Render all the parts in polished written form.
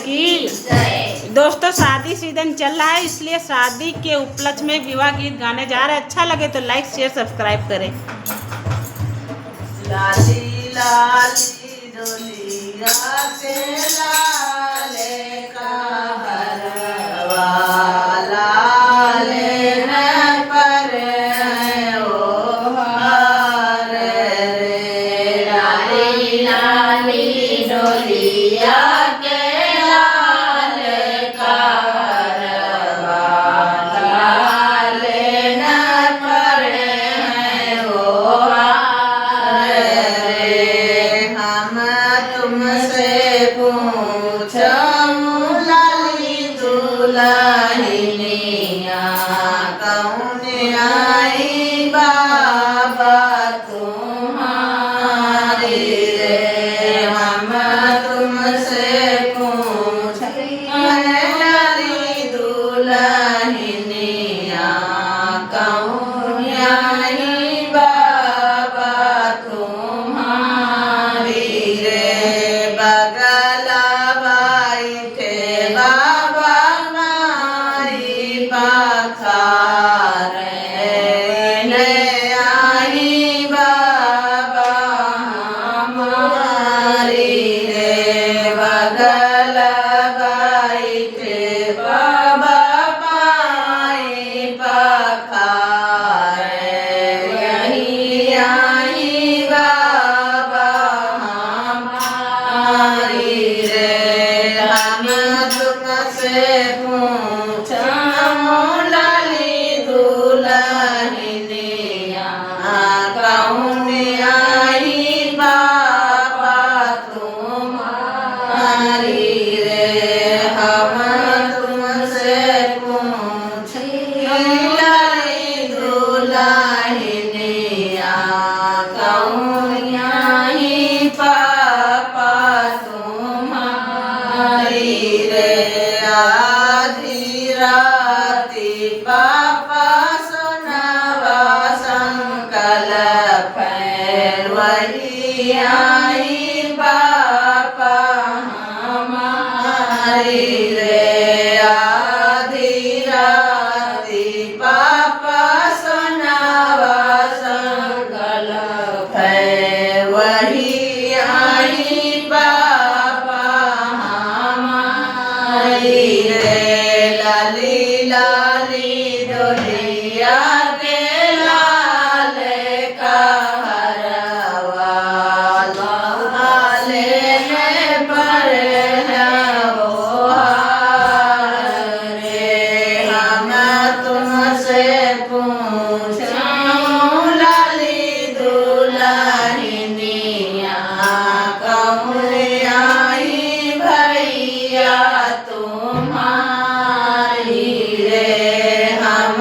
की दोस्तों शादी सीजन चल रहा है, इसलिए शादी के उपलक्ष्य में विवाह गीत गाने जा रहे हैं। अच्छा लगे तो लाइक शेयर सब्सक्राइब करें। लाली लाली डोलिया के लाले का हरवा लाले न पर ओ हार रे। लाली लाली डोलिया के लाले का हरवा लाले न पर ओ हार रे। हम तुमसे पूछूं लाली दुल्हनिया कौन आई बाबा तुम्हारी रे। हम तुमसे पूछें लाली दुल्हनिया कौन आई बाबा तुम्हारी रे। बगला बैठे बाबा माई पखार ले आई बाबा हमारी रे। बगला बैठे बाबा माई पखार यही आई बाबा हमारी रे। हम तुमसे पूछूं लाली दुल्हनिया कौन आई बाबा तुम्हारी रे। हम तुमसे पूछें लाली दुल्हनिया कौन आई पापा तुम्हारी रे। आधी राती पापा सुनावा संकल्प वही आई बापा हमारी रे। आधी राती पापा सुनावा संकल्प वही आई बापा हमारी रे। लाली लाली डोलिया के लाले का हरवा लाले पर ओ हार रे। हम तुमसे पूछूं लाली दुल्हनिया कौन आई भैया तुम्हारी रे। हम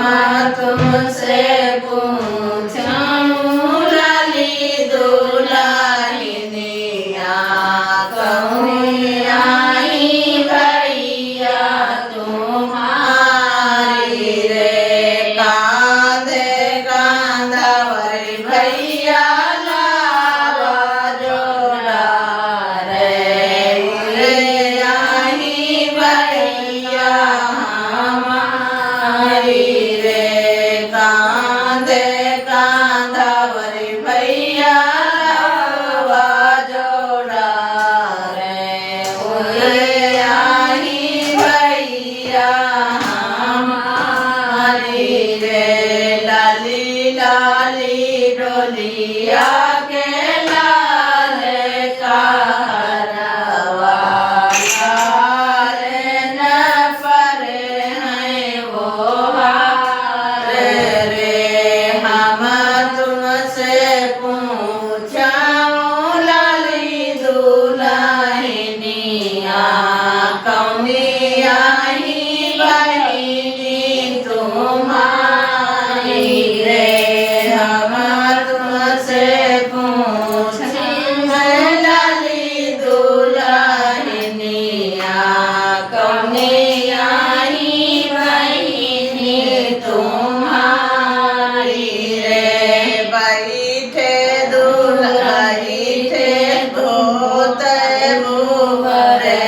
तुमसे पूछूं लाली दुल्हनिया कौन आई भैया तुम्हारी रे। कांधे कांधवर भैया लावा जोड़ा रे। रे आई भैया हमारी रे। कांधे कांधवर भैया लावा जोड़ा रे। रे आई भैया हमारी रे। लाली लाली डोलिया के लाले का हरवा लाले न पर वो हार रे। हम तुमसे पूछूं लाली दुल्हनिया कौन आई बहिनी तुम्हारी रे। हम तुमसे पूछें लाली दुल्हनिया कौन आई बहिनी तुम्हारी रे। बैठे दूल्हा बैठे धोते मुँह रे।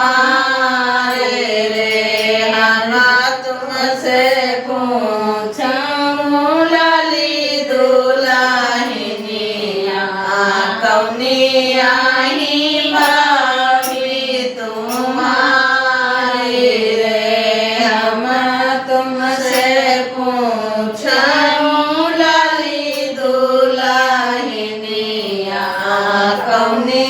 हमारे रे हम तुमसे पूछूं लाली दुल्हनिया कौनी आई भाभी तुम्हारी रे हम तुमसे पूछूं लाली दुल्हनिया कौनी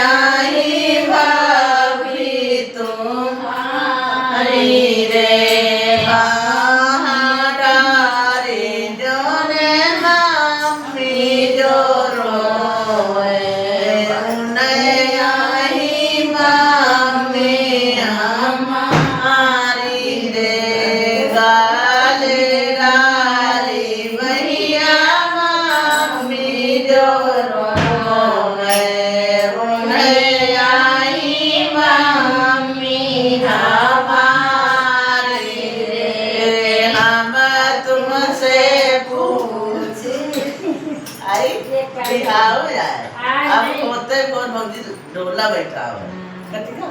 आई भाभी तुम्हारी रे बाहरी जोने मम्मी जो रोए उन्हें आई मम्मी हमारी रे गाली गाली भैया मम्मी जो रोए उन्हें आई मम्मी हमारी रे हम तुमसे पूछे आई बिहार हो जाए अब होते कौन भौजी ढोला बैठा हो ठीक है।